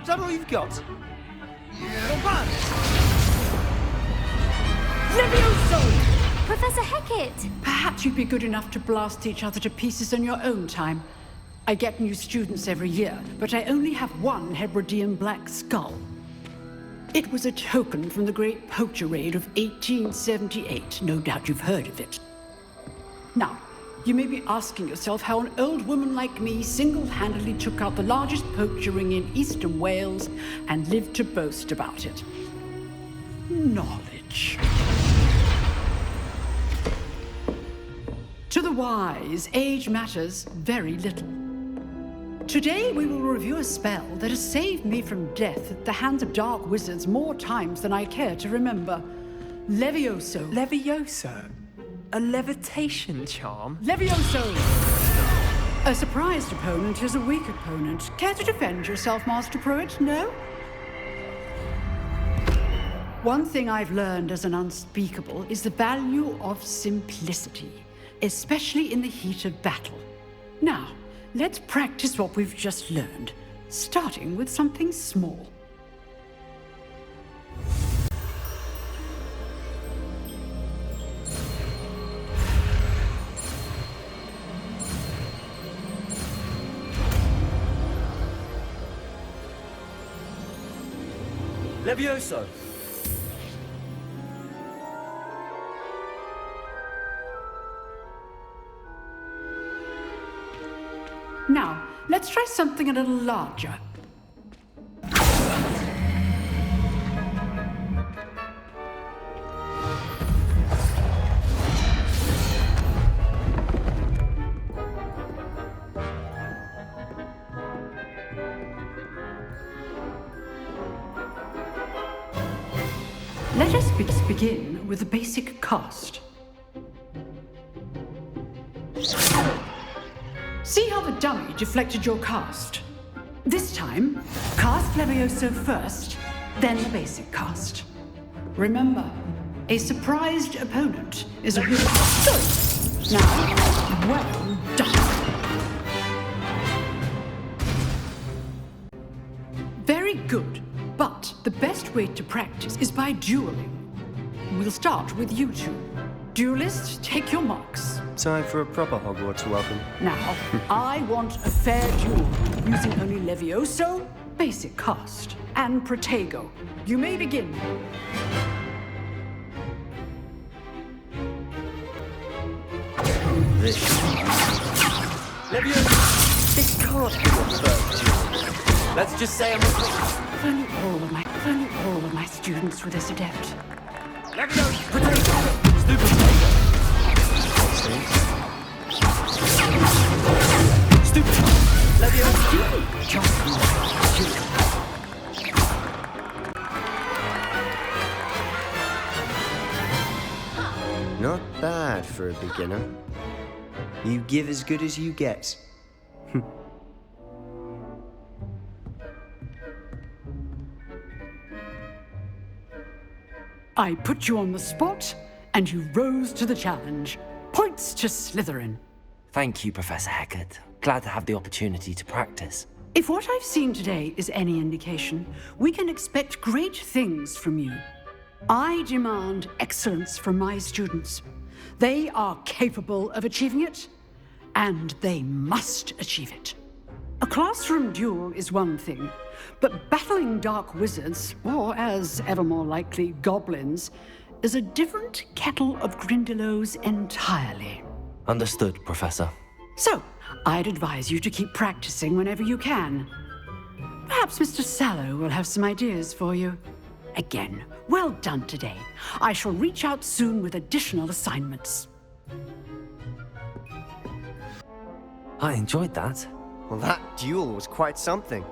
Is that all you've got? Levioso! Professor Hecat! Perhaps you'd be good enough to blast each other to pieces on your own time. I get new students every year, but I only have one Hebridean black skull. It was a token from the Great Poacher Raid of 1878. No doubt you've heard of it. Now, you may be asking yourself how an old woman like me single-handedly took out the largest poacher ring in eastern Wales and lived to boast about it. Knowledge. To the wise, age matters very little. Today we will review a spell that has saved me from death at the hands of dark wizards more times than I care to remember. Levioso. Levioso? A levitation charm? Levioso! A surprised opponent is a weak opponent. Care to defend yourself, Master Pruitt? No? One thing I've learned as an unspeakable is the value of simplicity, especially in the heat of battle. Now, let's practice what we've just learned, starting with something small. Levioso! Now, let's try something a little larger. Let us begin with the basic cast. See how the dummy deflected your cast? This time, cast Levioso first, then the basic cast. Remember, a surprised opponent is a good... Good! Now, well done. Very good, but the best way to practice is by dueling. We'll start with you two. Duelists, take your marks. Time for a proper Hogwarts welcome. Now, I want a fair duel, using only Levioso, basic cast, and Protego. You may begin. Levioso! This can't be your first duel. Let's just say I'm If only all of my students were this adept. Levioso! Protego! Stupid Protego! Stupid! Levioso! Not bad for a beginner. You give as good as you get. I put you on the spot, and you rose to the challenge. Points to Slytherin. Thank you, Professor Hecat. Glad to have the opportunity to practice. If what I've seen today is any indication, we can expect great things from you. I demand excellence from my students. They are capable of achieving it, and they must achieve it. A classroom duel is one thing, but battling dark wizards, or as ever more likely, goblins, is a different kettle of Grindylows entirely. Understood, Professor. So, I'd advise you to keep practicing whenever you can. Perhaps Mr. Sallow will have some ideas for you. Again, well done today. I shall reach out soon with additional assignments. I enjoyed that. Well, that duel was quite something.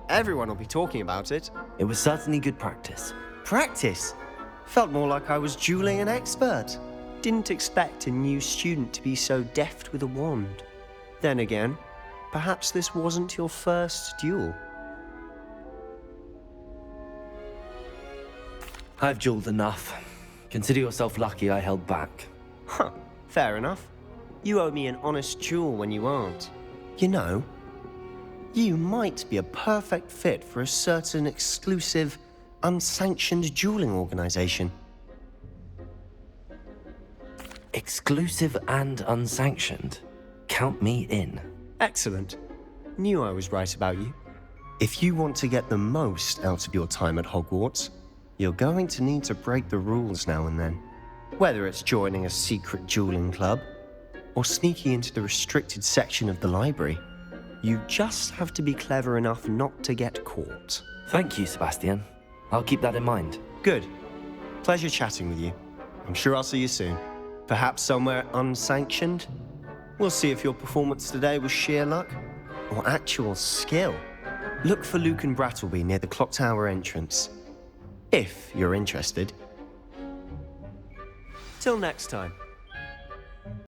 Everyone will be talking about it. It was certainly good practice. Practice? Felt more like I was dueling an expert. Didn't expect a new student to be so deft with a wand. Then again, perhaps this wasn't your first duel. I've dueled enough. Consider yourself lucky I held back. Huh. Fair enough. You owe me an honest duel when you aren't. You know, you might be a perfect fit for a certain exclusive, unsanctioned dueling organization. Exclusive and unsanctioned. Count me in. Excellent. Knew I was right about you. If you want to get the most out of your time at Hogwarts, you're going to need to break the rules now and then. Whether it's joining a secret dueling club, or sneaking into the restricted section of the library, you just have to be clever enough not to get caught. Thank you, Sebastian. I'll keep that in mind. Good. Pleasure chatting with you. I'm sure I'll see you soon. Perhaps somewhere unsanctioned? We'll see if your performance today was sheer luck or actual skill. Look for Luke and Brattleby near the clock tower entrance, if you're interested. Till next time.